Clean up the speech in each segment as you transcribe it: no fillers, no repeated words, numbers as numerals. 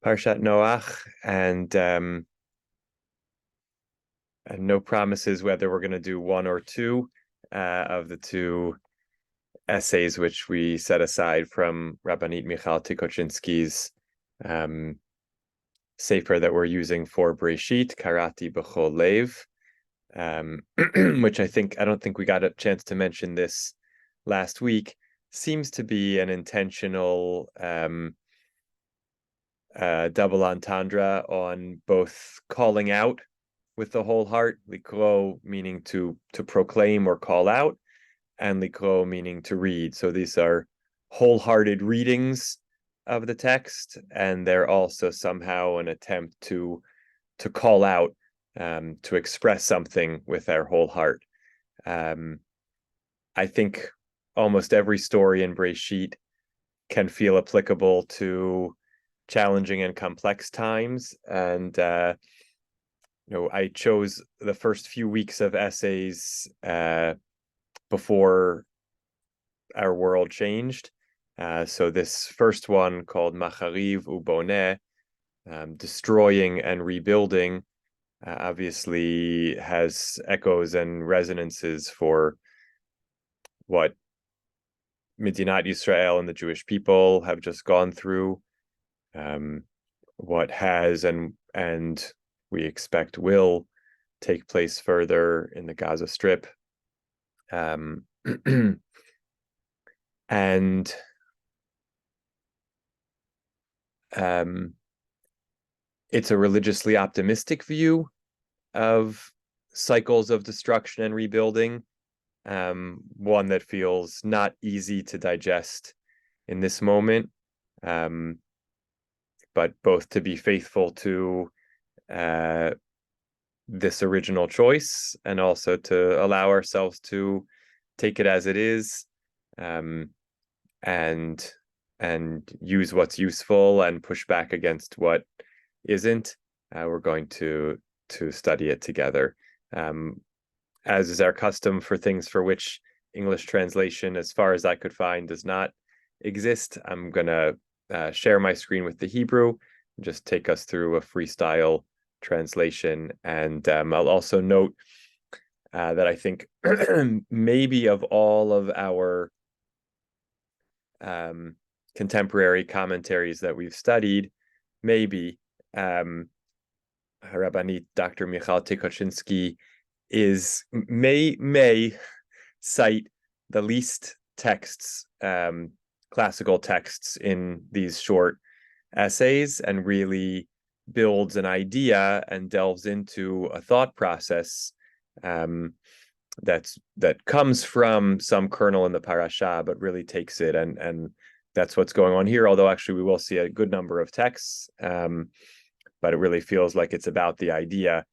Parashat Noach, and no promises whether we're going to do one or two of the two essays which we set aside from Rabbanit Michal Tikochinsky's sefer that we're using for Breshit, Karati B'chol Lev, which I don't think we got a chance to mention this last week, seems to be an intentional double entendre on both calling out with the whole heart, likro meaning to proclaim or call out, and likro meaning to read. So these are wholehearted readings of the text, and they're also somehow an attempt to call out, to express something with our whole heart. I think almost every story in Breshit can feel applicable to challenging and complex times, and I chose the first few weeks of essays before our world changed. So this first one, called Machariv Uboneh, destroying and rebuilding, obviously has echoes and resonances for what Medinat Yisrael and the Jewish people have just gone through, what has and we expect will take place further in the Gaza Strip. And it's a religiously optimistic view of cycles of destruction and rebuilding, one that feels not easy to digest in this moment, but both to be faithful to this original choice and also to allow ourselves to take it as it is, and use what's useful and push back against what isn't. We're going to study it together, as is our custom for things for which English translation, as far as I could find, does not exist. I'm gonna share my screen with the Hebrew, just take us through a freestyle translation, and I'll also note that I think maybe of all of our contemporary commentaries that we've studied, maybe Rabbanit Dr. Michal Tikochinsky may cite the least texts, classical texts, in these short essays, and really builds an idea and delves into a thought process that comes from some kernel in the Parashah, but really takes it, and that's what's going on here. Although actually we will see a good number of texts, but it really feels like it's about the idea,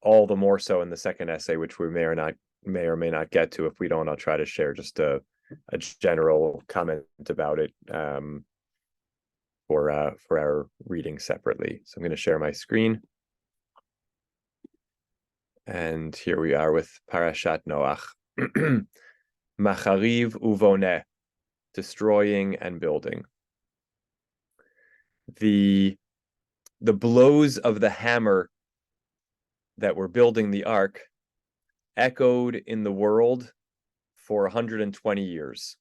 all the more so in the second essay, which we may or may not get to. If we don't, I'll try to share just a general comment about it for our reading separately. So I'm going to share my screen. And here we are with Parashat Noach. Machariv uvoneh, destroying and building. The blows of the hammer that were building the ark echoed in the world for 120 years.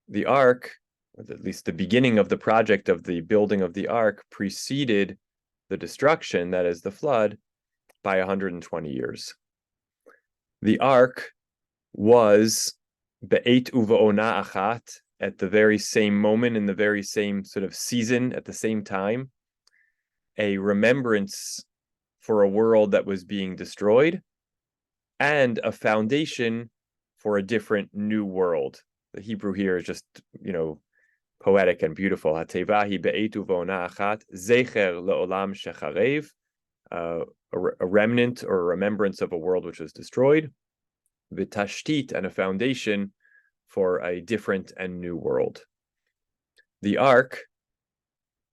The ark, or at least the beginning of the project of the building of the ark, preceded the destruction, that is the flood, by 120 years. The ark was be'et uve'ona achat, at the very same moment, in the very same sort of season, at the same time, a remembrance for a world that was being destroyed, and a foundation for a different new world. The Hebrew here is just, poetic and beautiful. Hatevahi be'et uve'ona achat, zecher le'olam shecharev, a remnant or a remembrance of a world which was destroyed, v'tashtit, and a foundation for a different and new world. The ark,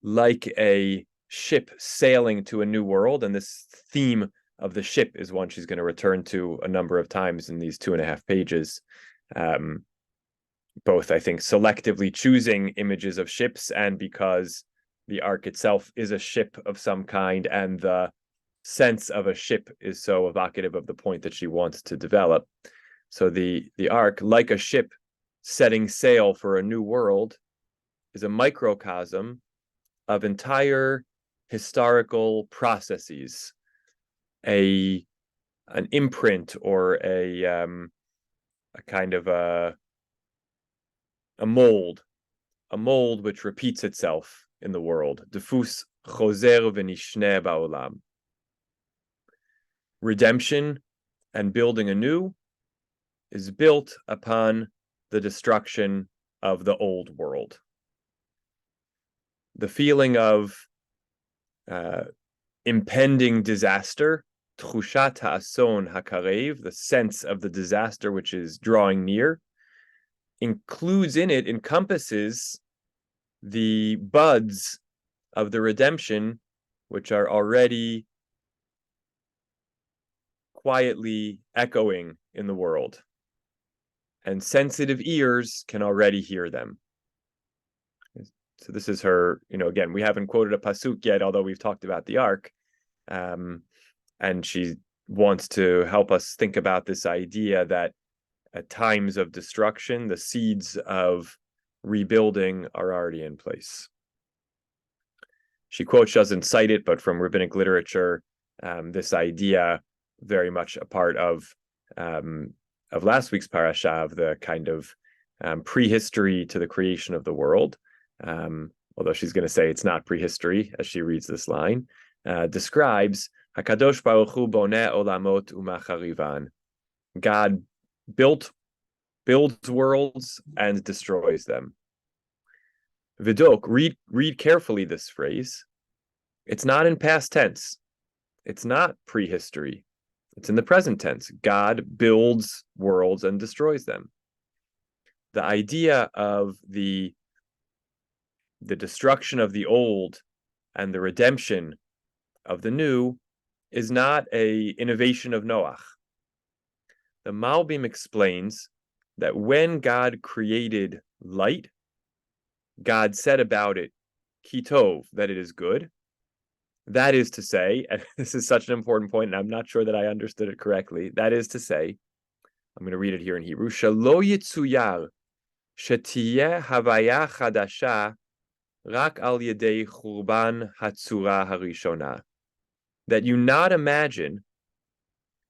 like a ship sailing to a new world, and this theme of the ship is one she's going to return to a number of times in these 2.5 pages, both, I think, selectively choosing images of ships, and because the ark itself is a ship of some kind, and the sense of a ship is so evocative of the point that she wants to develop. So the ark, like a ship setting sail for a new world, is a microcosm of entire historical processes, an imprint, or a kind of a mold which repeats itself in the world. Defus choser v'nishne ba'olam. Redemption and building anew is built upon the destruction of the old world. The feeling of impending disaster, tchushat ha'ason hakarev, the sense of the disaster which is drawing near, encompasses the buds of the redemption, which are already quietly echoing in the world, and sensitive ears can already hear them. So this is her, again, we haven't quoted a pasuk yet, although we've talked about the ark, and she wants to help us think about this idea that at times of destruction, the seeds of rebuilding are already in place. She quotes, doesn't cite it, but from rabbinic literature, this idea very much a part of last week's parashah, of the kind of prehistory to the creation of the world, although she's going to say it's not prehistory as she reads this line, describes Hakadosh Baruch Hu boneh olamot umacharivan. God builds worlds and destroys them. Vidok, read carefully this phrase. It's not in past tense. It's not prehistory. It's in the present tense. God builds worlds and destroys them. The idea of the destruction of the old and the redemption of the new is not an innovation of Noach. The Malbim explains that when God created light, God said about it, kitov, that it is good. That is to say, and this is such an important point, and I'm not sure that I understood it correctly. That is to say, I'm going to read it here in Hebrew. Shelo yitzuyar shetiyeh havaya chadasha rak al yedei churban hatzura harishona. That you not imagine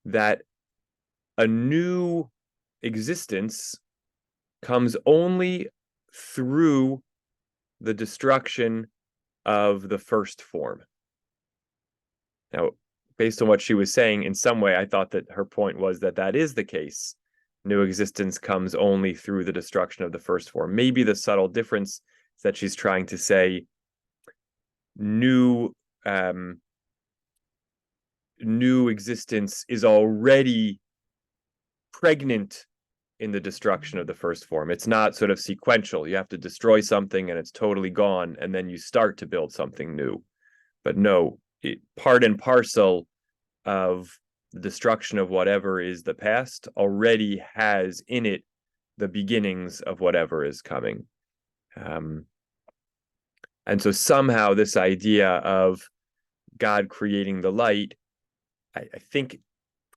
that a new existence comes only through the destruction of the first form. Now, based on what she was saying, in some way, I thought that her point was that is the case. New existence comes only through the destruction of the first form. Maybe the subtle difference is that she's trying to say new existence is already pregnant in the destruction of the first form. It's not sort of sequential. You have to destroy something and it's totally gone, and then you start to build something new. But no, part and parcel of the destruction of whatever is the past already has in it the beginnings of whatever is coming. And so somehow this idea of God creating the light, I think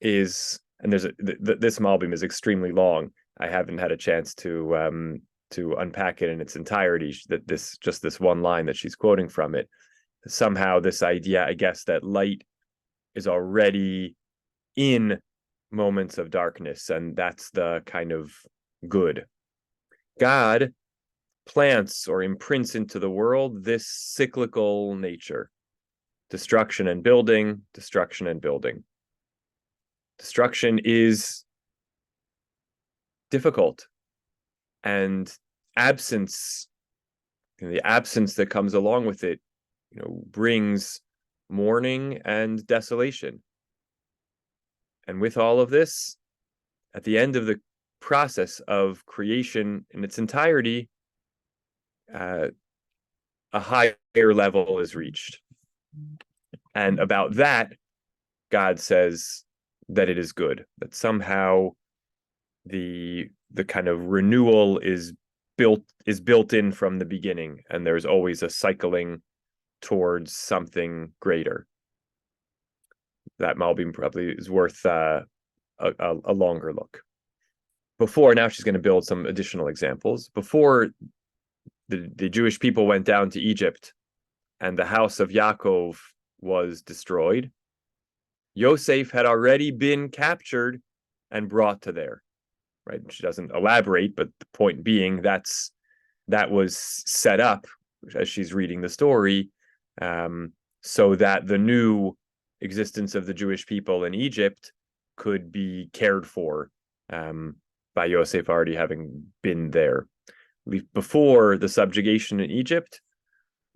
is, and this Malbim is extremely long. I haven't had a chance to unpack it in its entirety. That this one line that she's quoting from it, somehow this idea, I guess, that light is already in moments of darkness, and that's the kind of good. God plants or imprints into the world this cyclical nature: destruction and building, destruction and building. Destruction is difficult, and absence, the absence that comes along with it, brings mourning and desolation. And with all of this, at the end of the process of creation in its entirety, a higher level is reached. And about that, God says that it is good, that somehow the kind of renewal is built in from the beginning, and there's always a cycling towards something greater. That Malbim probably is worth a longer look. Now she's going to build some additional examples. Before the Jewish people went down to Egypt and the house of Yaakov was destroyed, Yosef had already been captured and brought to there. Right? She doesn't elaborate, but the point being that was set up as she's reading the story, so that the new existence of the Jewish people in Egypt could be cared for by Yosef already having been there. Before the subjugation in Egypt,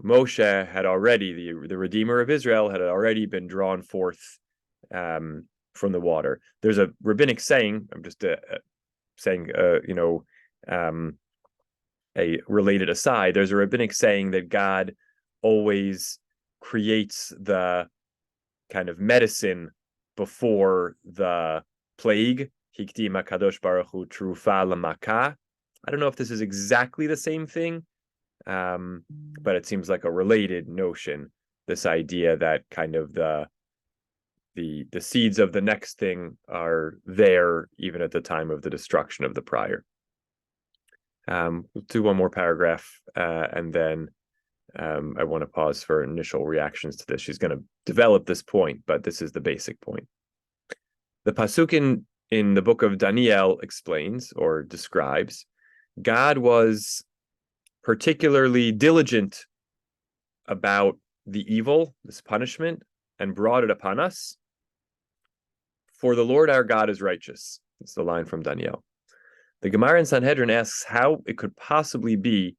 Moshe had already, the Redeemer of Israel, had already been drawn forth from the water. There's a rabbinic saying, I'm just saying, a related aside, there's a rabbinic saying that God always creates the kind of medicine before the plague. Hikdim HaKadosh Baruch Hu Trufa L'Makah. I don't know if this is exactly the same thing, but it seems like a related notion, this idea that kind of the seeds of the next thing are there even at the time of the destruction of the prior. We'll do one more paragraph, and then I want to pause for initial reactions to this. She's going to develop this point, but this is the basic point. The pasuk in the book of Daniel explains or describes God was particularly diligent about the evil, this punishment, and brought it upon us. For the Lord our God is righteous. It's the line from Daniel. The Gemara in Sanhedrin asks how it could possibly be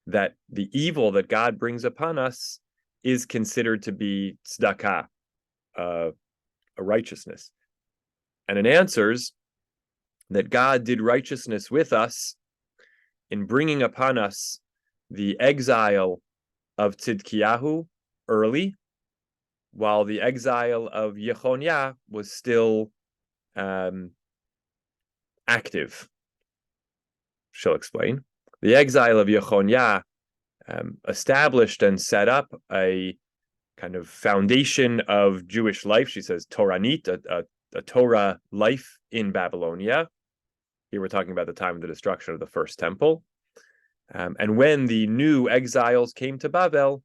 that the evil that God brings upon us is considered to be tzedakah, a righteousness. And it answers that God did righteousness with us in bringing upon us the exile of Tzidkiyahu early, while the exile of Yechoniah was still active. She'll explain. The exile of Yechoniah established and set up a kind of foundation of Jewish life. She says Toranit, a Torah life in Babylonia. Here we're talking about the time of the destruction of the first temple. And when the new exiles came to Babel,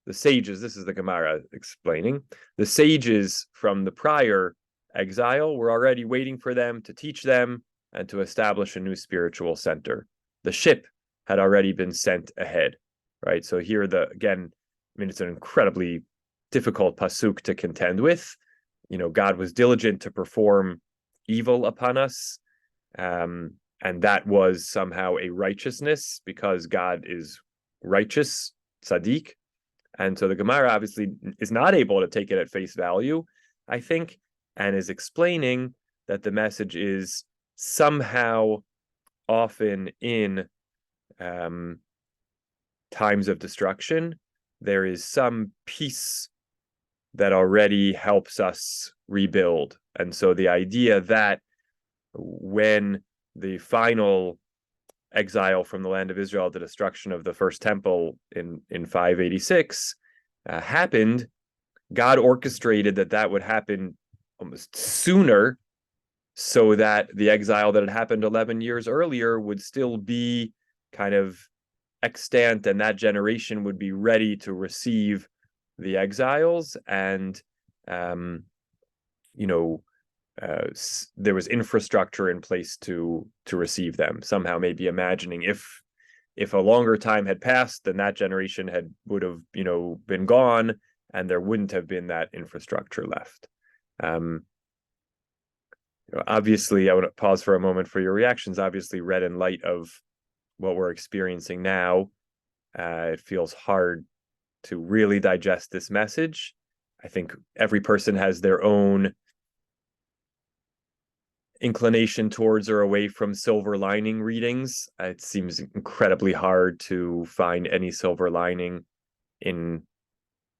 the sages, this is the Gemara explaining, the sages from the prior exile were already waiting for them to teach them and to establish a new spiritual center. The ship had already been sent ahead, right? So here, again, it's an incredibly difficult pasuk to contend with. God was diligent to perform evil upon us, and that was somehow a righteousness because God is righteous, tzaddik. And so the Gemara obviously is not able to take it at face value, I think, and is explaining that the message is somehow often in times of destruction, there is some peace that already helps us rebuild. And so the idea that when the final exile from the land of Israel, the destruction of the first temple in 586 happened, God orchestrated that would happen almost sooner, so that the exile that had happened 11 years earlier would still be kind of extant, and that generation would be ready to receive the exiles. And there was infrastructure in place to receive them. Somehow, maybe imagining if a longer time had passed, then that generation would have been gone, and there wouldn't have been that infrastructure left. Obviously, I want to pause for a moment for your reactions. Obviously, read in light of what we're experiencing now, it feels hard to really digest this message. I think every person has their own inclination towards or away from silver lining readings. It seems incredibly hard to find any silver lining in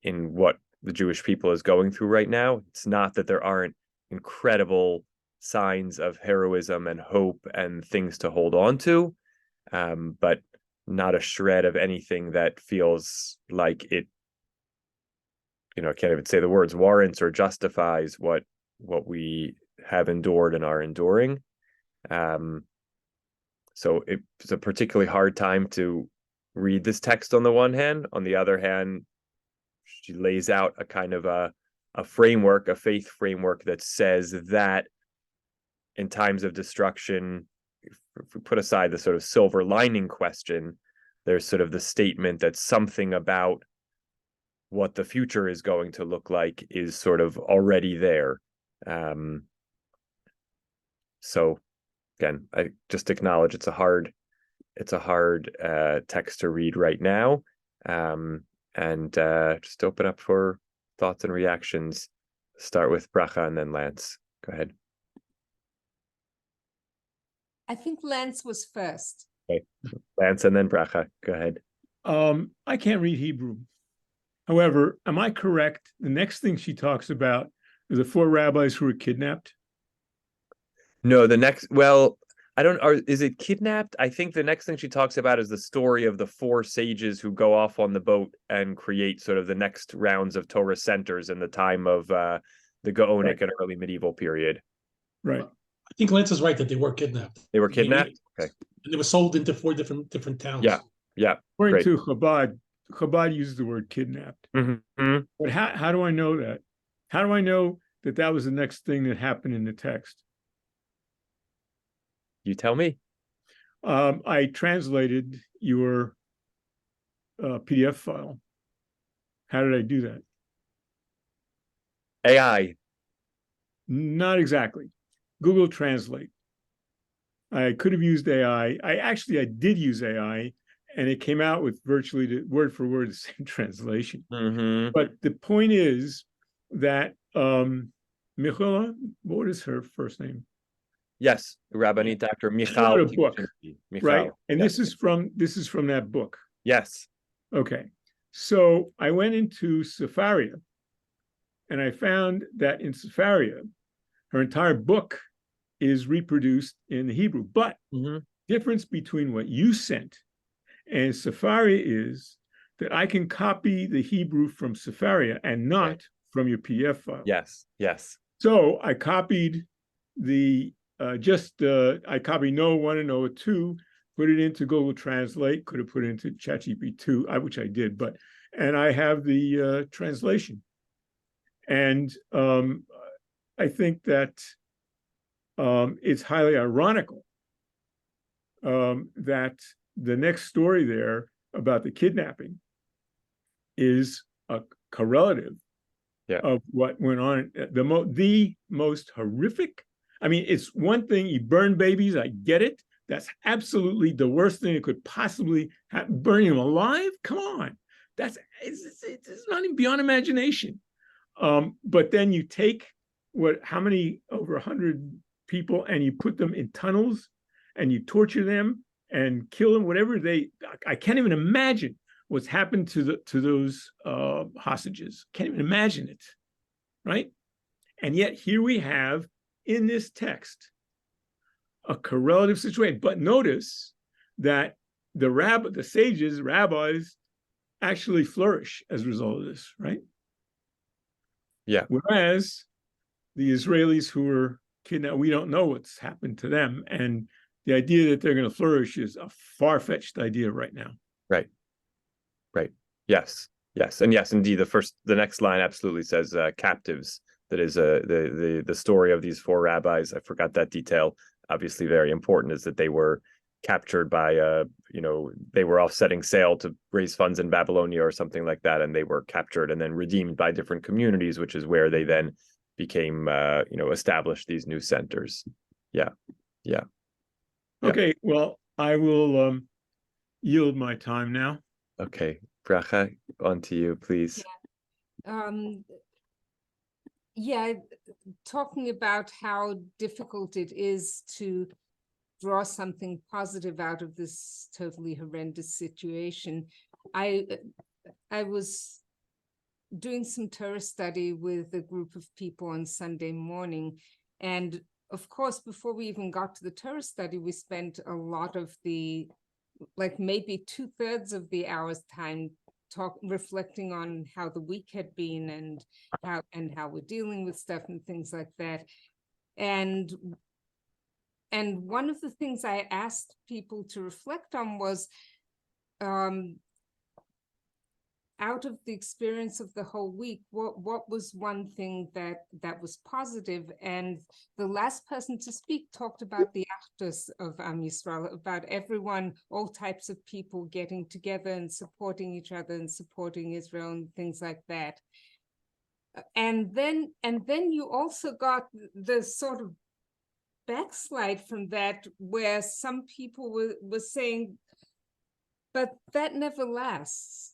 what the Jewish people is going through right now. It's not that there aren't incredible signs of heroism and hope and things to hold on to, but not a shred of anything that feels like it I can't even say the words, warrants or justifies what we have endured and are enduring. So it's a particularly hard time to read this text on the one hand. On the other hand, she lays out a kind of a framework, a faith framework that says that in times of destruction, if we put aside the sort of silver lining question, there's sort of the statement that something about what the future is going to look like is sort of already there. So again, I just acknowledge it's a hard text to read right now. And just open up for thoughts and reactions. Start with Bracha and then Lance. Go ahead. I think Lance was first. Okay. Lance and then Bracha. Go ahead. I can't read Hebrew. However, am I correct? The next thing she talks about is the 4 rabbis who were kidnapped. No, is it kidnapped? I think the next thing she talks about is the story of the 4 sages who go off on the boat and create sort of the next rounds of Torah centers in the time of the Gaonic and early medieval period. Right. I think Lance is right that they were kidnapped. They were kidnapped? Okay. And they were sold into 4 different towns. Yeah. According to Chabad uses the word kidnapped. Mm-hmm. But how do I know that? How do I know that that was the next thing that happened in the text? You tell me. I translated your PDF file. How did I do that? AI. Not exactly. Google Translate. I could have used AI. I did use AI, and it came out with virtually the word for word the same translation. Mm-hmm. But the point is that Michaela, what is her first name? Yes, Rabbanit Dr. Michal. Wrote a book, right? And yes. this is from that book. Yes. Okay. So I went into Sefaria, and I found that in Sefaria, her entire book is reproduced in the Hebrew. But difference between what you sent and Sefaria is that I can copy the Hebrew from Sefaria and not from your PDF file. Yes. So I copied I copied Noah 1 and Noah 2, put it into Google Translate, could have put it into ChatGPT 2, which I did, and I have the translation. And I think that it's highly ironical that the next story there about the kidnapping is a correlative of what went on. The most horrific. I mean, it's one thing you burn babies. I get it. That's absolutely the worst thing that could possibly happen. Burning them alive? Come on. It's not even beyond imagination. But then you take how many, over 100 people, and you put them in tunnels and you torture them and kill them, I can't even imagine what's happened to those hostages. Can't even imagine it, right? And yet here we have in this text a correlative situation. But notice that the rabbis actually flourish as a result of this, right? Yeah. Whereas the Israelis who were kidnapped, we don't know what's happened to them. And the idea that they're going to flourish is a far-fetched idea right now. Right. Yes. And yes, indeed, the next line absolutely says captives. That is the story of these 4 rabbis. I forgot that detail. Obviously, very important is that they were captured by they were off setting sail to raise funds in Babylonia or something like that, and they were captured and then redeemed by different communities, which is where they then became established these new centers. Yeah. Okay, well, I will yield my time now. Okay, Bracha, on to you, please. Talking about how difficult it is to draw something positive out of this totally horrendous situation. I was doing some Torah study with a group of people on Sunday morning, and of course, before we even got to the Torah study, we spent a lot of maybe 2/3 of the hour's time reflecting on how the week had been and how we're dealing with stuff and things like that. And one of the things I asked people to reflect on was, out of the experience of the whole week, what was one thing that was positive? And the last person to speak talked about the achdus of Am Yisrael, about everyone, all types of people getting together and supporting each other and supporting Israel and things like that. And then you also got the sort of backslide from that, where some people were saying, but that never lasts.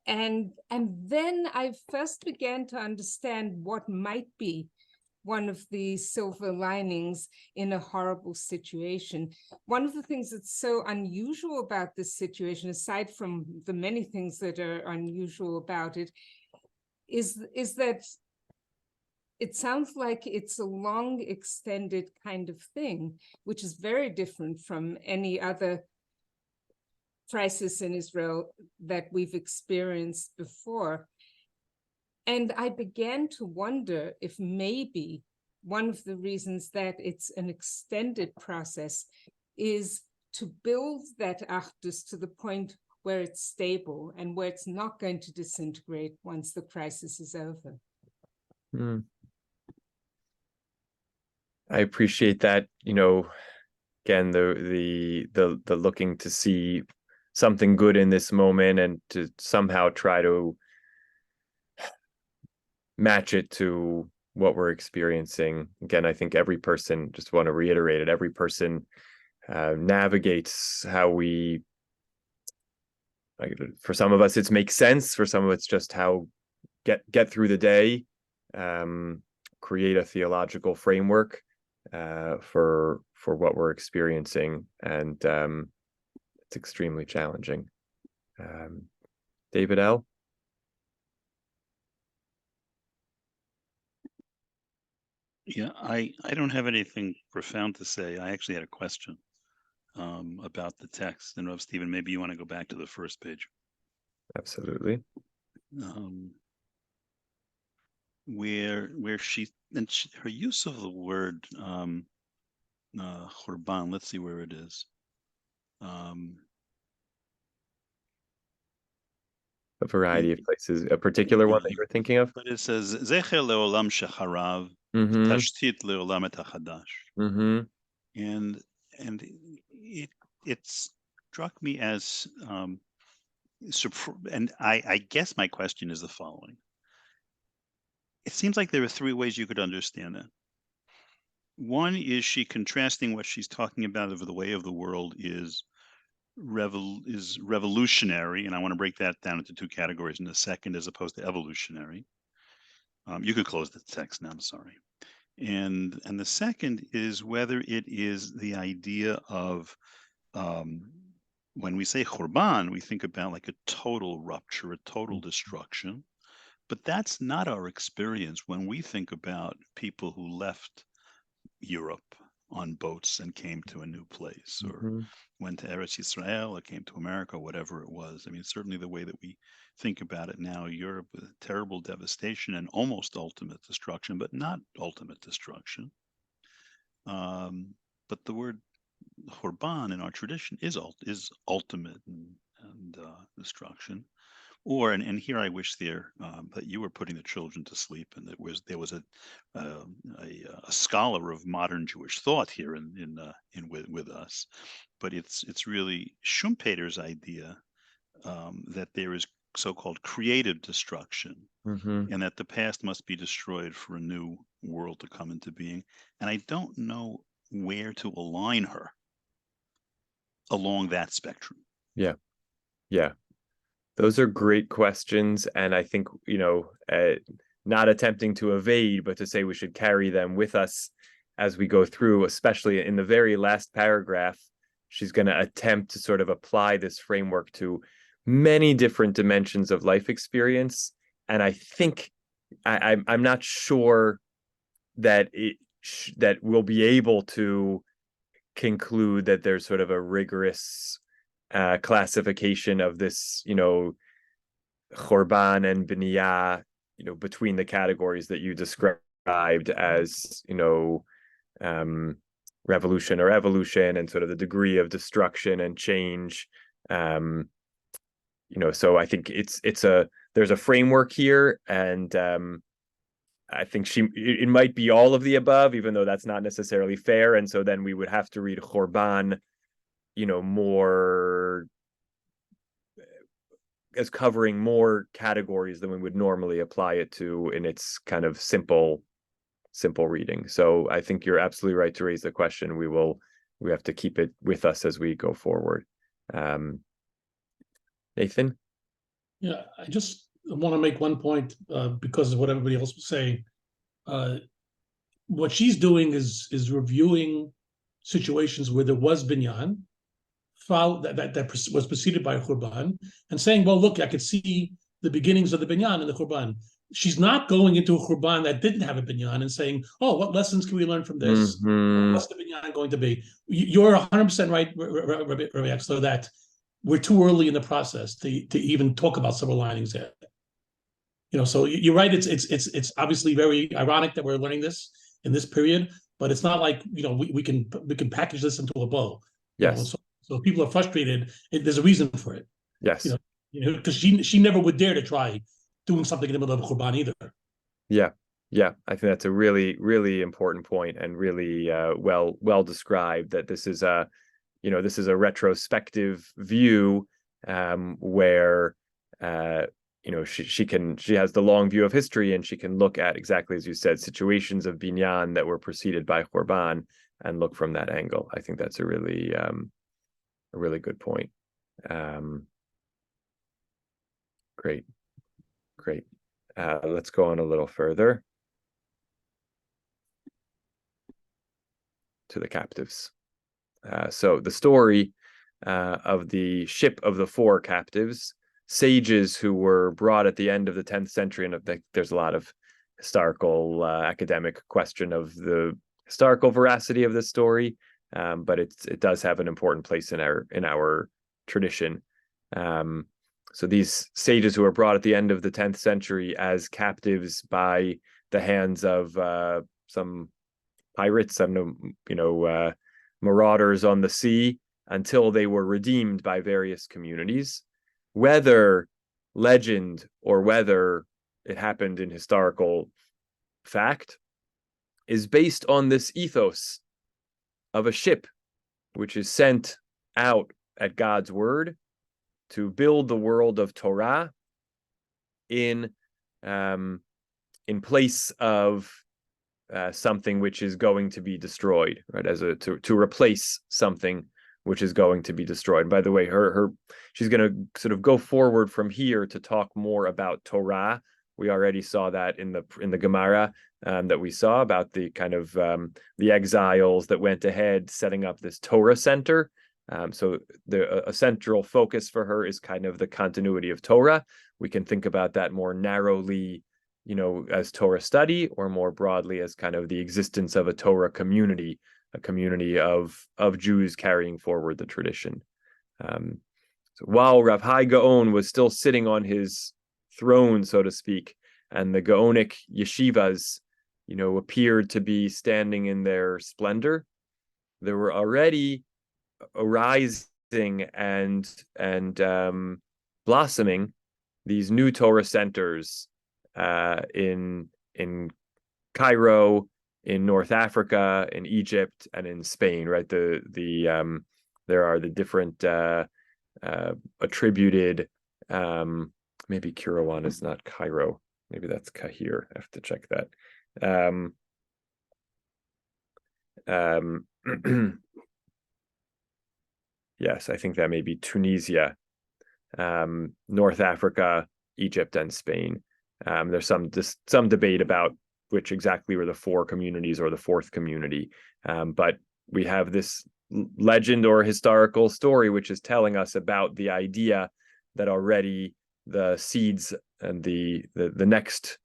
And then I first began to understand what might be one of the silver linings in a horrible situation. One of the things that's so unusual about this situation, aside from the many things that are unusual about it, is that it sounds like it's a long, extended kind of thing, which is very different from any other crisis in Israel that we've experienced before. And I began to wonder if maybe one of the reasons that it's an extended process is to build that achdus to the point where it's stable and where it's not going to disintegrate once the crisis is over. I appreciate that, again, the looking to see something good in this moment and to somehow try to match it to what we're experiencing. Again, I think every person, just want to reiterate it, every person navigates how we, for some of us, it makes sense. For some of it's just how get through the day, create a theological framework for what we're experiencing. And it's extremely challenging. David L. Yeah, I don't have anything profound to say. I actually had a question about the text. And Rav Stephen, maybe you want to go back to the first page. Absolutely. Where her use of the word churban, let's see where it is. A variety of places. A particular one that you were thinking of? But it says Zecher leolam shecharav, tashtit leolam et hachadash. And it struck me as and I guess my question is the following. It seems like there are three ways you could understand that. One is she contrasting what she's talking about of the way of the world is revolutionary, and I want to break that down into two categories in a second, as opposed to evolutionary. You could close the text now, I'm sorry. And the second is whether it is the idea of when we say churban, we think about like a total rupture, a total destruction. But that's not our experience when we think about people who left Europe on boats and came to a new place, or went to Eretz Yisrael, or came to America, whatever it was. I mean, certainly the way that we think about it now, Europe with terrible devastation and almost ultimate destruction, but not ultimate destruction. But the word churban in our tradition is ultimate and destruction. Or and here I wish that you were putting the children to sleep, and there was a scholar of modern Jewish thought here with us, but it's really Schumpeter's idea that there is so-called creative destruction, and that the past must be destroyed for a new world to come into being. And I don't know where to align her along that spectrum. Yeah. Those are great questions, and I think, not attempting to evade, but to say we should carry them with us as we go through, especially in the very last paragraph. She's going to attempt to sort of apply this framework to many different dimensions of life experience. And I think I'm not sure that that we'll be able to conclude that there's sort of a rigorous classification of this, Chorban and Biniyah, between the categories that you described as, revolution or evolution, and sort of the degree of destruction and change. So I think there's a framework here, and I think it might be all of the above, even though that's not necessarily fair. And so then we would have to read Chorban, more as covering more categories than we would normally apply it to in its kind of simple reading. So I think you're absolutely right to raise the question. We have to keep it with us as we go forward. Nathan? Yeah, I just want to make one point because of what everybody else was saying. What she's doing is reviewing situations where there was binyan, that was preceded by Khurban, and saying, well, look, I could see the beginnings of the binyan in the Khurban. She's not going into a Khurban that didn't have a binyan and saying, oh, what lessons can we learn from this? What's the binyan going to be? You're 100% right, Rabbi Exler, that we're too early in the process to even talk about silver linings yet. So you're right. It's obviously very ironic that we're learning this in this period, but it's not like we can package this into a bow. Yes. So if people are frustrated, there's a reason for it. Yes. Because she never would dare to try doing something in the middle of a Qurban either. Yeah. I think that's a really, really important point, and really well described, that this is a retrospective view, where she has the long view of history, and she can look at, exactly as you said, situations of binyan that were preceded by Khurban and look from that angle. I think that's a really good point. Great. Let's go on a little further to the captives. So the story of the ship of the 4 captives, sages who were brought at the end of the 10th century, and there's a lot of historical academic question of the historical veracity of this story, but it does have an important place in our tradition. So these sages who were brought at the end of the 10th century as captives by the hands of some pirates, marauders on the sea, until they were redeemed by various communities. Whether legend or whether it happened in historical fact is based on this ethos of a ship which is sent out at God's word to build the world of Torah in place of something which is going to be destroyed, right? To replace something which is going to be destroyed. By the way, she's going to sort of go forward from here to talk more about Torah. We already saw that in the Gemara that we saw about the kind of the exiles that went ahead setting up this Torah center. So a central focus for her is kind of the continuity of Torah. We can think about that more narrowly, as Torah study, or more broadly as kind of the existence of a Torah community, a community of Jews carrying forward the tradition. So while Rav Hai Gaon was still sitting on his throne, so to speak, and the Gaonic yeshivas, appeared to be standing in their splendor, there were already arising and blossoming these new Torah centers in Cairo, in North Africa, in Egypt, and in Spain. Right, there are the different attributed. Maybe Kirawan is not Cairo. Maybe that's Kahir. I have to check that. Yes, I think that may be Tunisia, North Africa, Egypt, and Spain. There's some debate about which exactly were the 4 communities or the 4th community. But we have this legend or historical story which is telling us about the idea that already the seeds and the next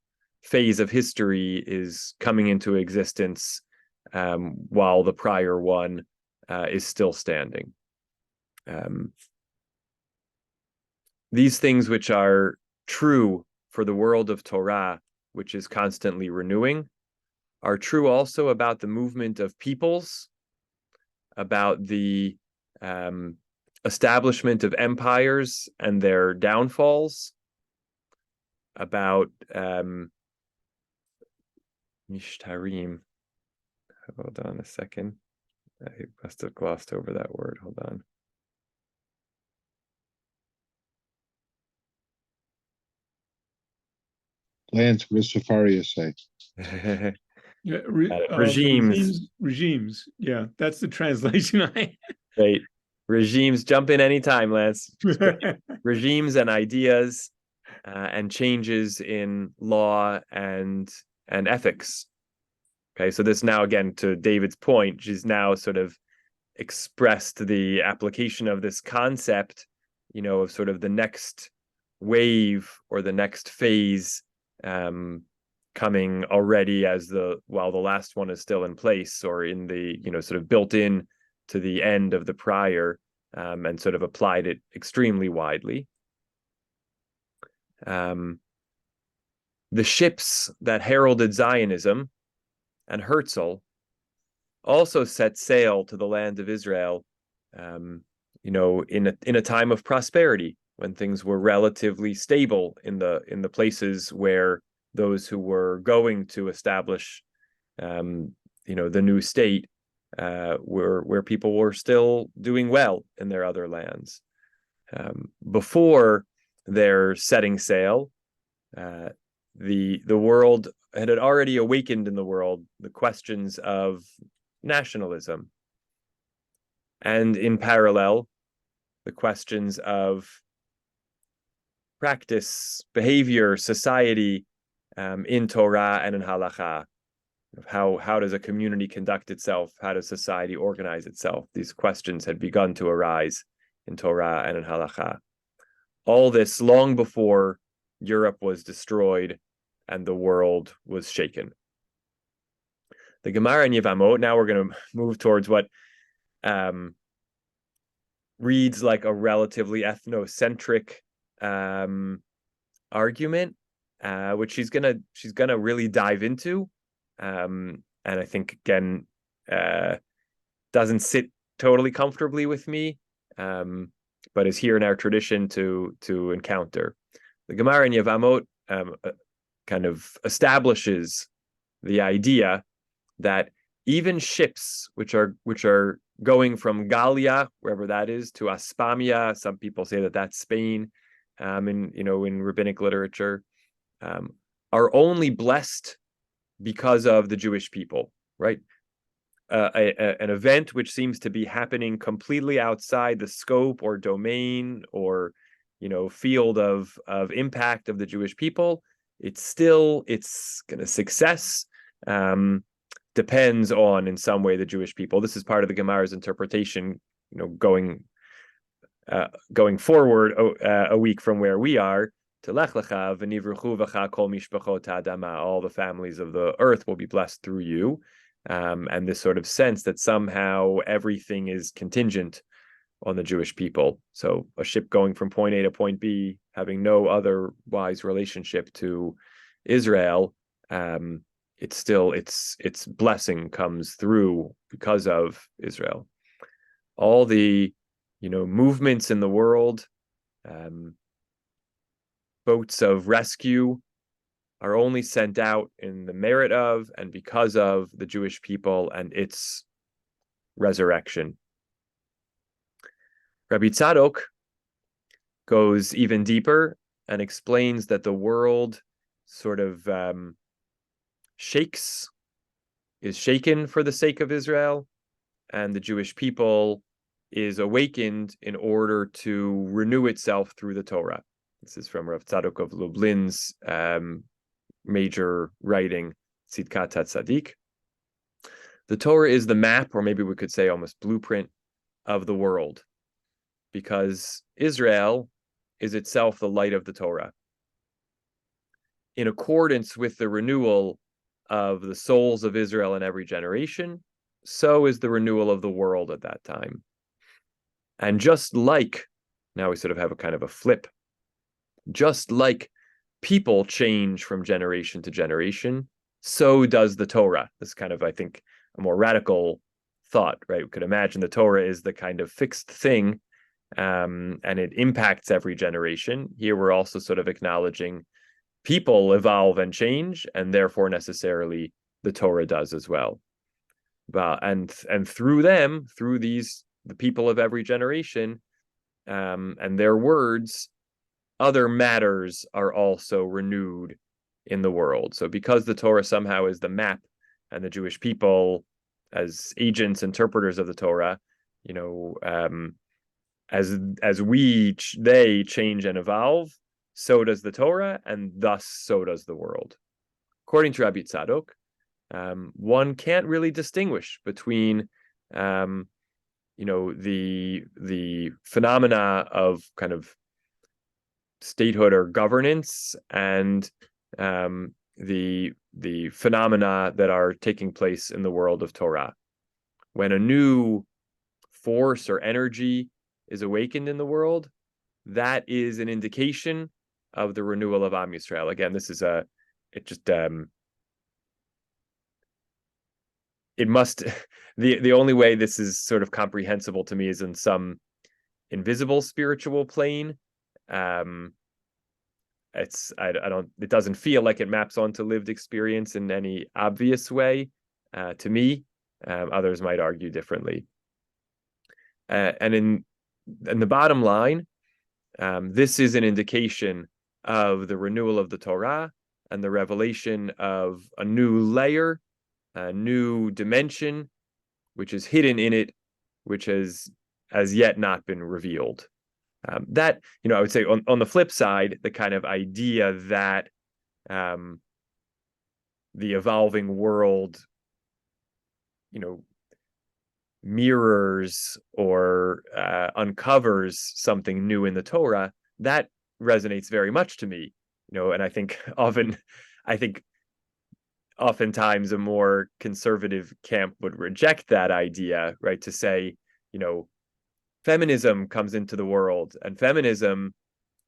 phase of history is coming into existence, while the prior one is still standing. These things which are true for the world of Torah, which is constantly renewing, are true also about the movement of peoples, about the establishment of empires and their downfalls, about Mishtarim. Hold on a second. I must have glossed over that word. Hold on. Lance, what does Safaria say? Yeah, regimes. Regimes. Yeah, that's the translation I. Right. Regimes. Jump in anytime, Lance. Regimes and ideas and changes in law and ethics. Okay, so this now, again, to David's point, she's now sort of expressed the application of this concept, of sort of the next wave or the next phase coming already while the last one is still in place, or in the, sort of built in to the end of the prior, and sort of applied it extremely widely. The ships that heralded Zionism and Herzl also set sail to the land of Israel, in a time of prosperity, when things were relatively stable in the places where those who were going to establish, the new state, where people were still doing well in their other lands. Before their setting sail, the world had already awakened in the world the questions of nationalism, and in parallel, the questions of practice, behavior, society, in Torah and in Halacha. How does a community conduct itself? How does society organize itself? These questions had begun to arise in Torah and in Halacha. All this long before Europe was destroyed and the world was shaken. The Gemara in Yevamot, now we're going to move towards what reads like a relatively ethnocentric argument, which she's gonna really dive into, and I think, again, doesn't sit totally comfortably with me, but is here in our tradition to encounter. The Gemara in Yevamot kind of establishes the idea that even ships which are going from Gallia, wherever that is, to Aspamia, some people say that that's Spain, in rabbinic literature, are only blessed because of the Jewish people, right? An event which seems to be happening completely outside the scope or domain or field of impact of the Jewish people, it's gonna success depends on, in some way, the Jewish people. This is part of the Gemara's interpretation, going forward a week from where we are, to Lech Lecha v'nivruchu v'cha kol mishpachot ha'adama, all the families of the earth will be blessed through you, and this sort of sense that somehow everything is contingent on the Jewish people. So a ship going from point A to point B, having no otherwise relationship to Israel, it's still its blessing comes through because of Israel. All the movements in the world, boats of rescue, are only sent out in the merit of and because of the Jewish people and its resurrection. Rabbi Tzadok goes even deeper and explains that the world sort of is shaken for the sake of Israel, and the Jewish people is awakened in order to renew itself through the Torah. This is from Rav Tzadok of Lublin's major writing, Tzidkat HaTzadik. The Torah is the map, or maybe we could say almost blueprint, of the world, because Israel is itself the light of the Torah. In accordance with the renewal of the souls of Israel in every generation, so is the renewal of the world at that time. And just like, now we sort of have a kind of a flip, just like people change from generation to generation, so does the Torah. This is kind of, I think, a more radical thought, right? We could imagine the Torah is the kind of fixed thing, and it impacts every generation. Here we're also sort of acknowledging people evolve and change, and therefore necessarily the Torah does as well. And through them, through the people of every generation, and their words, other matters are also renewed in the world. So because the Torah somehow is the map, and the Jewish people as agents, interpreters of the Torah, as they change and evolve, so does the Torah, and thus so does the world. According to Rabbi Tzadok, one can't really distinguish between the phenomena of kind of statehood or governance and the phenomena that are taking place in the world of Torah. When a new force or energy is awakened in the world, that is an indication of the renewal of Am Yisrael. Again, this is it must the only way this is sort of comprehensible to me is in some invisible spiritual plane. It doesn't feel like it maps onto lived experience in any obvious way to me. Others might argue differently. And in the bottom line, this is an indication of the renewal of the Torah and the revelation of a new layer, a new dimension, which is hidden in it, which has as yet not been revealed. That, I would say on the flip side, the kind of idea that the evolving world, mirrors or uncovers something new in the Torah, that resonates very much to me, and I think oftentimes a more conservative camp would reject that idea, right? To say, feminism comes into the world, and feminism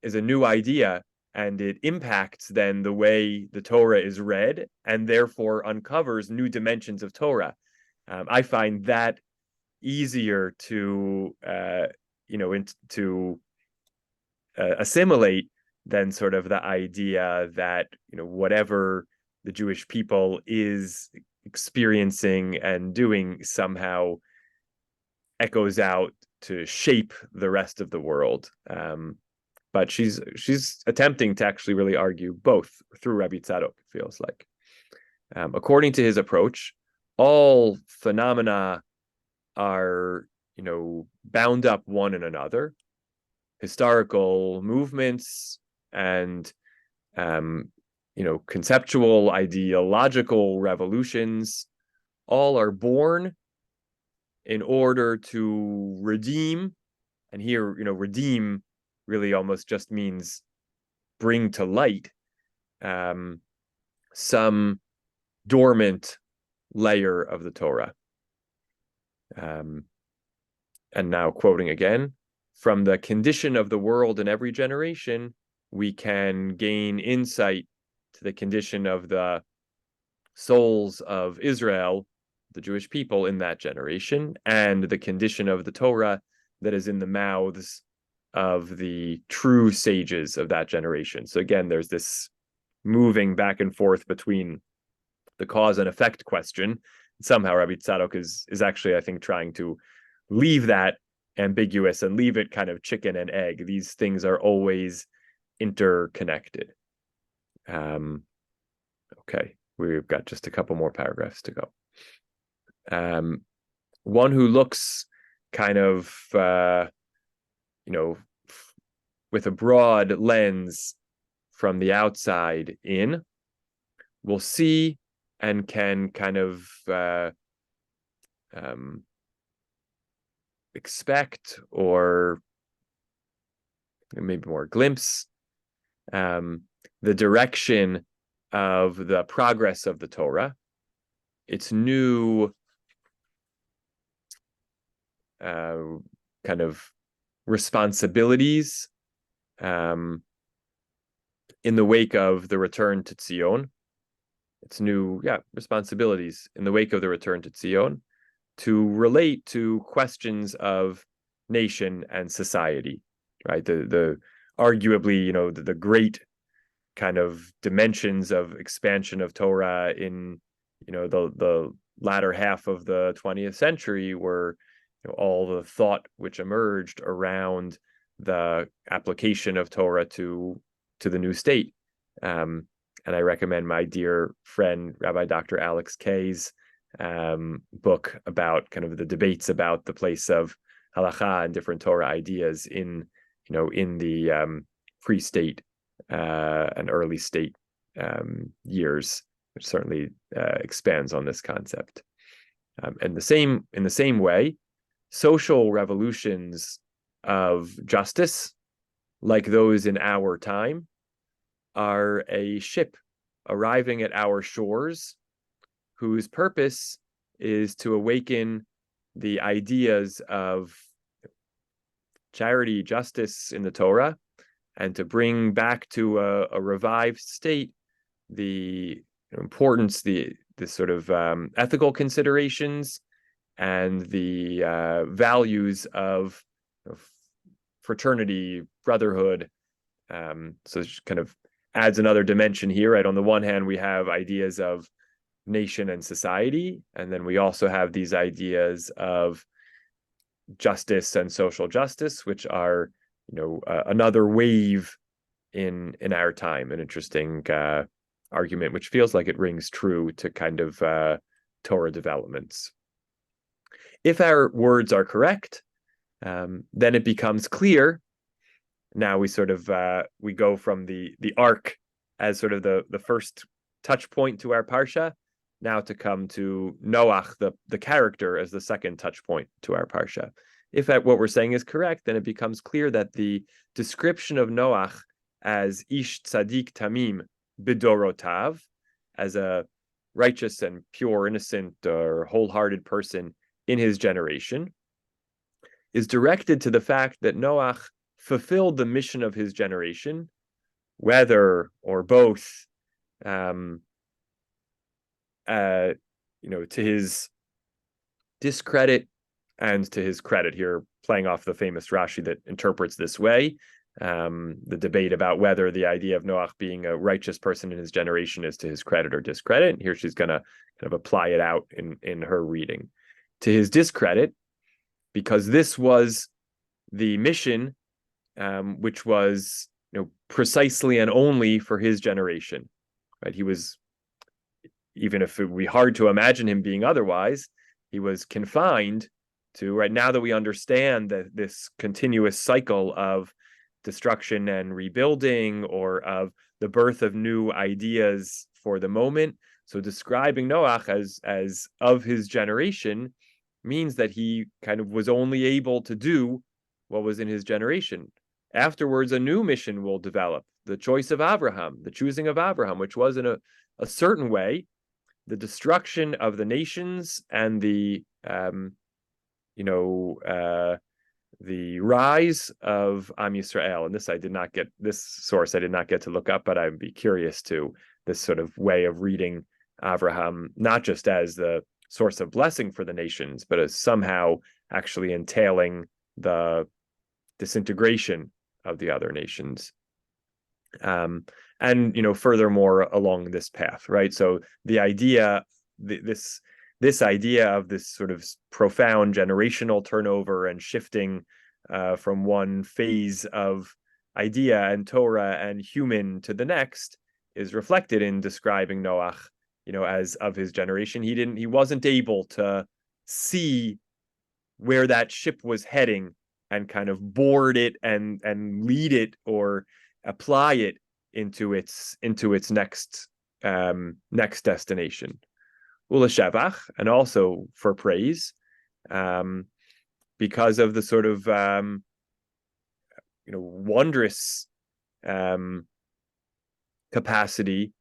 is a new idea, and it impacts then the way the Torah is read, and therefore uncovers new dimensions of Torah. I find that easier to assimilate than sort of the idea that whatever the Jewish people is experiencing and doing somehow echoes out to shape the rest of the world. But she's attempting to actually really argue both through Rabbi Tzadok, it feels like. According to his approach, all phenomena are, bound up one in another. Historical movements and, conceptual, ideological revolutions all are born in order to redeem. And here, redeem really almost just means bring to light some dormant layer of the Torah. And now quoting again, from the condition of the world in every generation, we can gain insight to the condition of the souls of Israel, the Jewish people in that generation, and the condition of the Torah that is in the mouths of the true sages of that generation. So again, there's this moving back and forth between the cause and effect question. Somehow Rabbi Tzadok is actually, I think, trying to leave that ambiguous and leave it kind of chicken and egg. These things are always interconnected. Okay, we've got just a couple more paragraphs to go. One who looks kind of, with a broad lens from the outside in, will see and can kind of expect, or maybe more glimpse, the direction of the progress of the Torah, its new kind of responsibilities, in the wake of the return to Zion, its new responsibilities in the wake of the return to Zion, to relate to questions of nation and society, right? The arguably, the great kind of dimensions of expansion of Torah in, the latter half of the 20th century were, all the thought which emerged around the application of Torah to the new state. And I recommend my dear friend, Rabbi Dr. Alex Kay's book about kind of the debates about the place of halakha and different Torah ideas in the pre-state and early state years, which certainly expands on this concept. And in the same way, social revolutions of justice, like those in our time, are a ship arriving at our shores whose purpose is to awaken the ideas of charity, justice in the Torah, and to bring back to a revived state the importance, the sort of ethical considerations and the values of fraternity, brotherhood. So it kind of adds another dimension here, right? On the one hand, we have ideas of nation and society, and then we also have these ideas of justice and social justice, which are, another wave in our time. An interesting argument, which feels like it rings true to kind of Torah developments. If our words are correct, then it becomes clear. Now we sort of we go from the ark as sort of the first touch point to our parsha, now to come to Noach, the character, as the second touch point to our parsha. If what we're saying is correct, then it becomes clear that the description of Noach as Ish Tzadik Tamim Bidorotav, as a righteous and pure, innocent, or wholehearted person in his generation, is directed to the fact that Noach fulfilled the mission of his generation, whether or both, to his discredit and to his credit. Here, playing off the famous Rashi that interprets this way, the debate about whether the idea of Noach being a righteous person in his generation is to his credit or discredit. And here she's going to kind of apply it out in her reading. To his discredit, because this was the mission which was, precisely and only for his generation, right? He was, even if it would be hard to imagine him being otherwise, he was confined to, right, now that we understand that this continuous cycle of destruction and rebuilding, or of the birth of new ideas for the moment. So describing Noach as of his generation means that he kind of was only able to do what was in his generation. Afterwards, a new mission will develop, the choice of Abraham, the choosing of Abraham, which was in a certain way the destruction of the nations and the rise of Am Yisrael. And this source I did not get to look up, but I'd be curious to this sort of way of reading Abraham, not just as the source of blessing for the nations, but as somehow actually entailing the disintegration of the other nations. And furthermore along this path, right? So the idea, this idea of this sort of profound generational turnover and shifting from one phase of idea and Torah and human to the next is reflected in describing Noach, as of his generation. He wasn't able to see where that ship was heading and kind of board it and lead it or apply it into its next destination. Ulashavach, and also for praise, because of the sort of wondrous capacity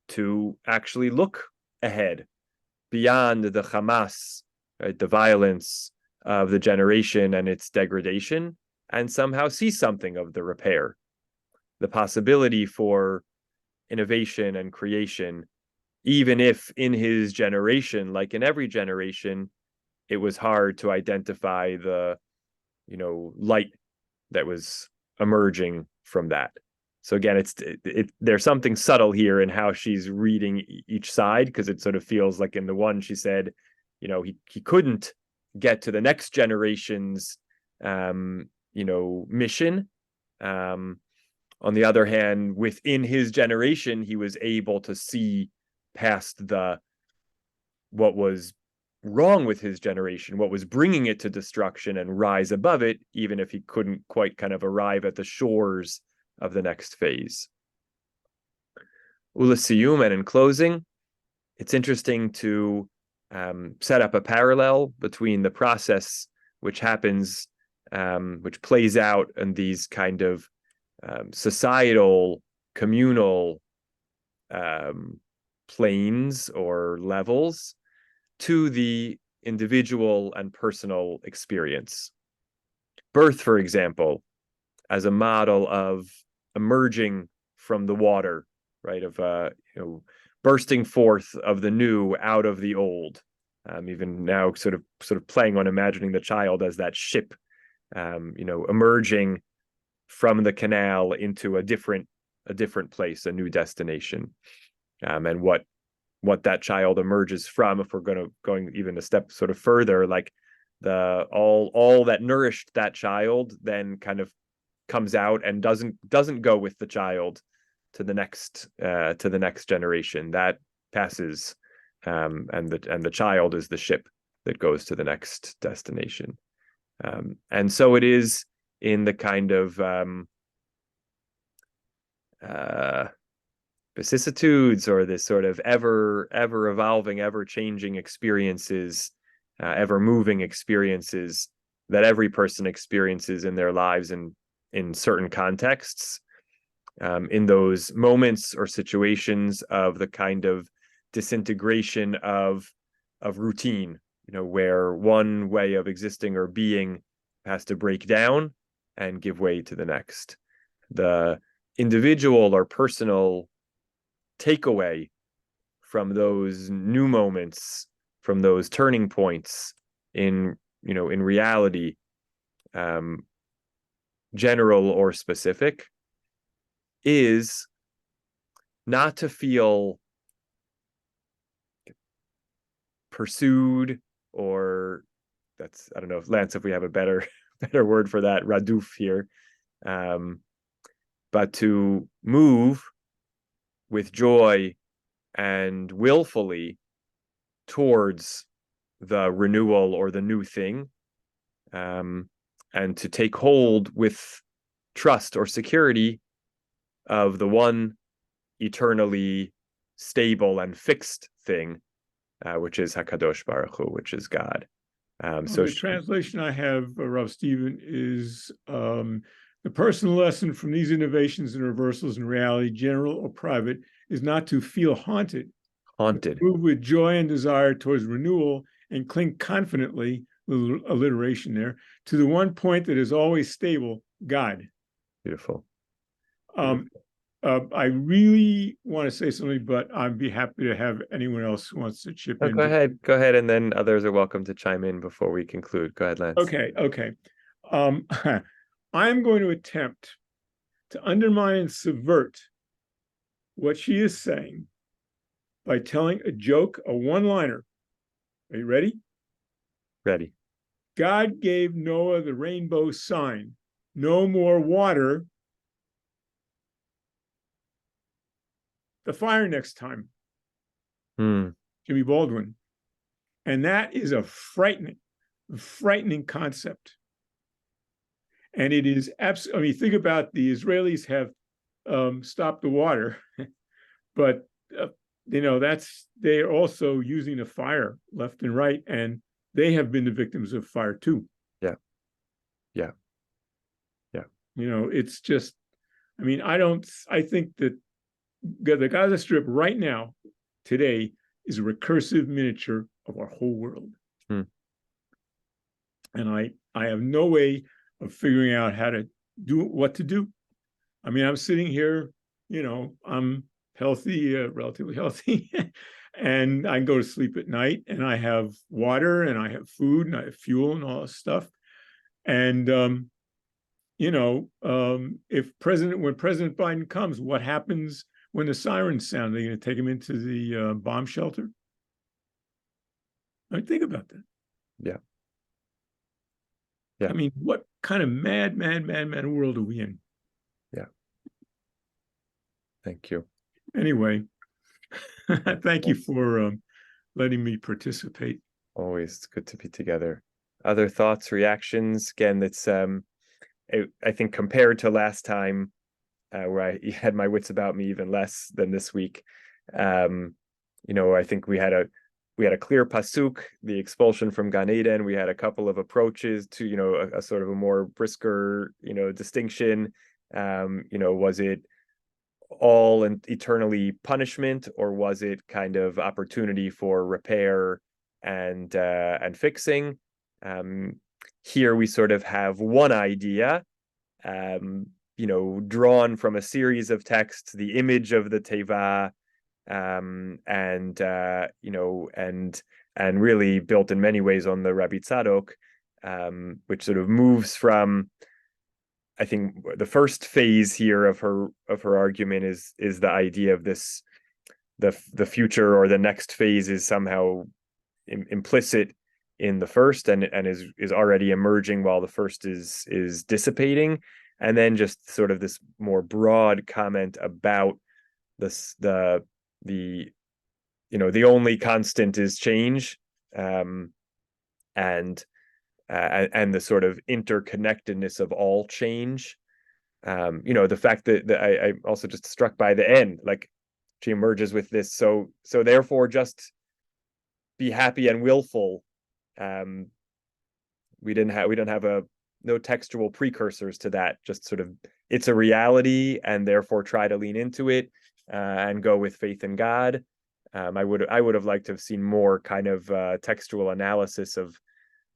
to actually look ahead beyond the Hamas, right, the violence of the generation and its degradation, and somehow see something of the repair. the possibility for innovation and creation, even if in his generation, like in every generation, it was hard to identify the, light that was emerging from that. So again, there's something subtle here in how she's reading each side, because it sort of feels like in the one she said, he couldn't get to the next generation's mission. On the other hand, within his generation, he was able to see past what was wrong with his generation, what was bringing it to destruction, and rise above it, even if he couldn't quite kind of arrive at the shores of the next phase. Ulasiyum, and in closing, it's interesting to set up a parallel between the process which happens, which plays out in these kind of societal, communal planes or levels, to the individual and personal experience. Birth, for example, as a model of emerging from the water, right? Of bursting forth of the new out of the old. Even now, sort of playing on imagining the child as that ship, emerging from the canal into a different place, a new destination, and what that child emerges from. If we're going even a step sort of further, like all that nourished that child then kind of comes out and doesn't go with the child to the next generation. That passes, and the child is the ship that goes to the next destination. And so it is in the kind of vicissitudes, or this sort of ever evolving, ever changing experiences, ever moving experiences that every person experiences in their lives, and in certain contexts, in those moments or situations of the kind of disintegration of routine, where one way of existing or being has to break down and give way to the next. The individual or personal takeaway from those new moments, from those turning points in reality, general or specific, is not to feel pursued, or that's, I don't know, Lance, if we have a better word for that, raduf here, but to move with joy and willfully towards the renewal or the new thing, and to take hold with trust or security of the one eternally stable and fixed thing, which is Hakadosh Baruch Hu, which is God. So the translation I have, Rav Stephen, is the personal lesson from these innovations and reversals in reality, general or private, is not to feel haunted, move with joy and desire towards renewal, and cling confidently, little alliteration there, to the one point that is always stable, God. Beautiful. I really want to say something, but I'd be happy to have anyone else who wants to chip in. Go ahead, and then others are welcome to chime in before we conclude. Go ahead, Lance. Okay. I'm going to attempt to undermine and subvert what she is saying by telling a joke, a one-liner. Are you ready? Ready. God gave Noah the rainbow sign. No more water. The fire next time. Jimmy Baldwin. And that is a frightening concept. And it is absolutely, I mean, think about the Israelis have stopped the water, but they're also using the fire left and right, and they have been the victims of fire too. Yeah. It's just, I mean, I think that the Gaza Strip right now, today, is a recursive miniature of our whole world. And I have no way of figuring out what to do. I mean, I'm sitting here, I'm healthy, relatively healthy, and I can go to sleep at night, and I have water, and I have food, and I have fuel, and all this stuff. And if when President Biden comes, what happens when the sirens sound? Are they going to take him into the bomb shelter? I mean, think about that. Yeah. Yeah. I mean, what kind of mad world are we in? Yeah. Thank you. Anyway, thank you for letting me participate. Always good to be together. Other thoughts, reactions? Again, it's I think compared to last time, where I had my wits about me even less than this week. I think we had a clear pasuk, the expulsion from Gan Eden. We had a couple of approaches to a sort of a more brisker distinction. Was it all and eternally punishment, or was it kind of opportunity for repair and fixing? Here we sort of have one idea, drawn from a series of texts, the image of the teva, and really built in many ways on the Rabbi Tzadok, which sort of moves from, I think, the first phase here of her argument is the idea of this, the future or the next phase is somehow implicit in the first and is already emerging while the first is dissipating, and then just sort of this more broad comment about the only constant is change, and the sort of interconnectedness of all change. The fact that I also just struck by the end, like she emerges with this, so therefore just be happy and willful. We don't have no textual precursors to that, just sort of it's a reality, and therefore try to lean into it, and go with faith in God. I would have liked to have seen more kind of textual analysis of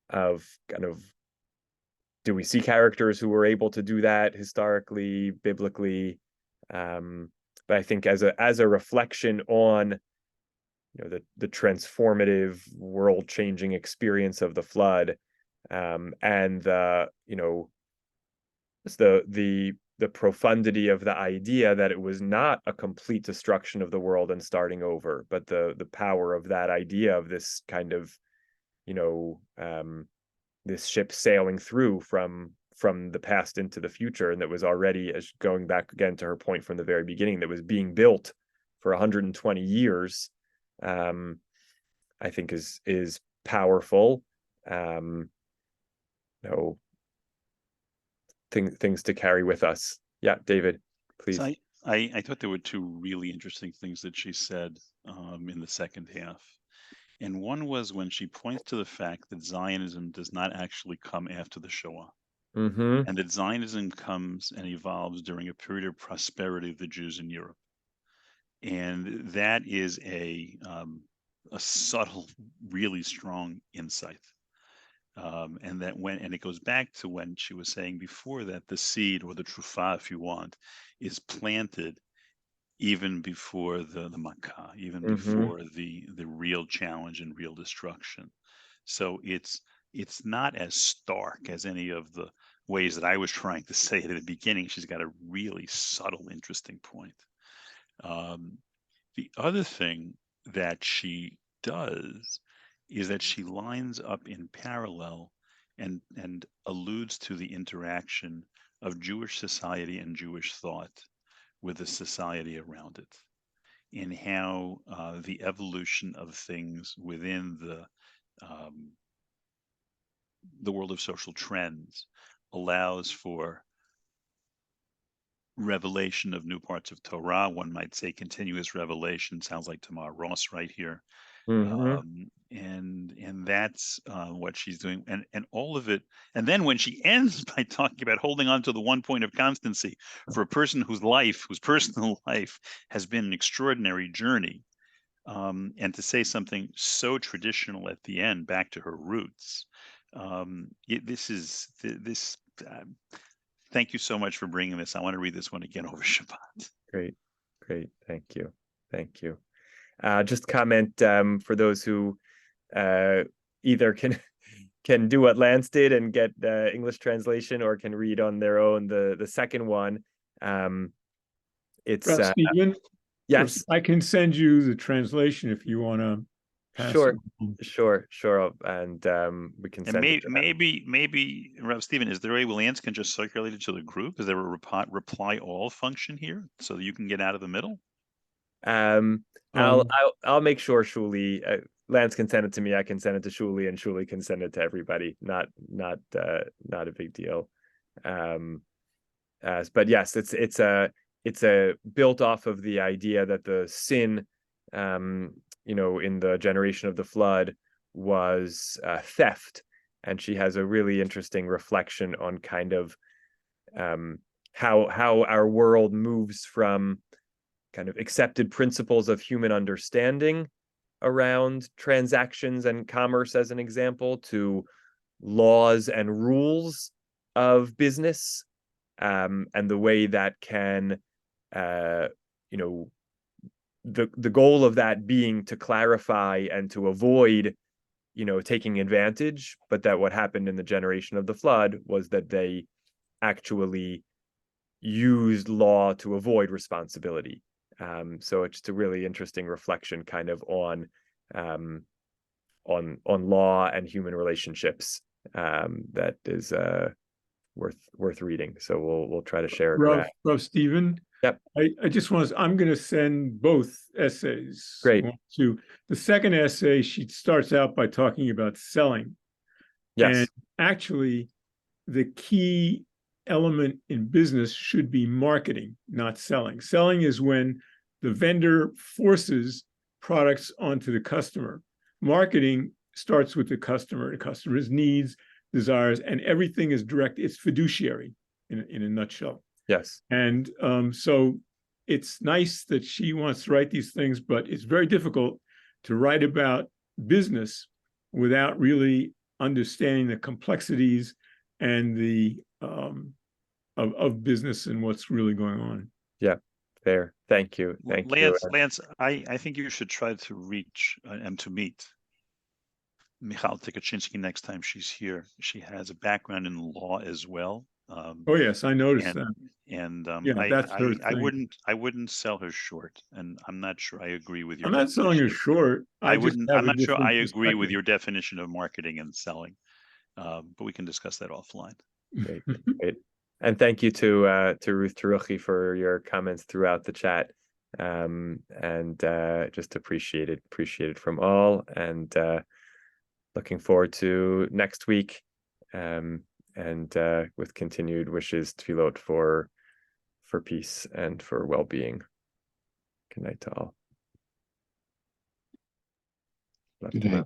kind of, do we see characters who were able to do that historically, biblically? But I think as a reflection on the transformative, world-changing experience of the flood, and the profundity of the idea that it was not a complete destruction of the world and starting over, but the power of that idea of this kind of this ship sailing through from the past into the future, and that was already, as going back again to her point from the very beginning, that was being built for 120 years. I think is powerful. Things to carry with us. Yeah, David, please. So I thought there were two really interesting things that she said in the second half. And one was when she points to the fact that Zionism does not actually come after the Shoah. Mm-hmm. And that Zionism comes and evolves during a period of prosperity of the Jews in Europe. And that is a subtle, really strong insight. And it goes back to when she was saying before that the seed, or the trufah, if you want, is planted even before the makkah, even before the real challenge and real destruction. So it's not as stark as any of the ways that I was trying to say it at the beginning. She's got a really subtle, interesting point. The other thing that she does is that she lines up in parallel and alludes to the interaction of Jewish society and Jewish thought with the society around it, in how the evolution of things within the world of social trends allows for revelation of new parts of Torah. One might say continuous revelation. Sounds like Tamar Ross right here. And that's what she's doing, and all of it. And then when she ends by talking about holding on to the one point of constancy for a person whose personal life has been an extraordinary journey, and to say something so traditional at the end, back to her roots, thank you so much for bringing this. I want to read this one again over Shabbat. Great. Thank you. Just comment for those who either can do what Lance did and get the English translation, or can read on their own the second one. It's Stephen, yes, I can send you the translation if you want to. sure, and we can And send it to them. maybe Rav Stephen, is there a way Lance can just circulate it to the group? Is there a reply all function here so that you can get out of the middle? I'll make sure Shuli, Lance can send it to me. I can send it to Shuli, and Shuli can send it to everybody. Not a big deal. But yes, it's a built off of the idea that the sin, in the generation of the flood was theft, and she has a really interesting reflection on kind of how our world moves from kind of accepted principles of human understanding around transactions and commerce, as an example, to laws and rules of business, and the way that can, the goal of that being to clarify and to avoid, taking advantage, but that what happened in the generation of the flood was that they actually used law to avoid responsibility. So it's just a really interesting reflection kind of on law and human relationships, that is worth reading. So we'll try to share it. Rav Stephen. Yep. I just I'm going to send both essays. Great. To the second essay, she starts out by talking about selling. Yes. And actually, the key element in business should be marketing, not selling. Selling is when the vendor forces products onto the customer. Marketing starts with the customer's needs, desires, and everything is direct. It's fiduciary in a nutshell. Yes. And so it's nice that she wants to write these things, but it's very difficult to write about business without really understanding the complexities and the of business and what's really going on. Yeah, fair. Thank you. Lance, I think you should try to reach and to meet Michal Tikachinsky next time she's here. She has a background in law as well. Oh yes, I noticed that. And that's her thing. I wouldn't sell her short, and I'm not sure I agree with your. I'm not selling her short. I'm not sure I agree with your definition of marketing and selling, but we can discuss that offline. Great. And thank you to Ruth Teruchi for your comments throughout the chat, and just appreciate it from all, and looking forward to next week, and with continued wishes, tefillot for peace and for well-being. Good night to all. Good night.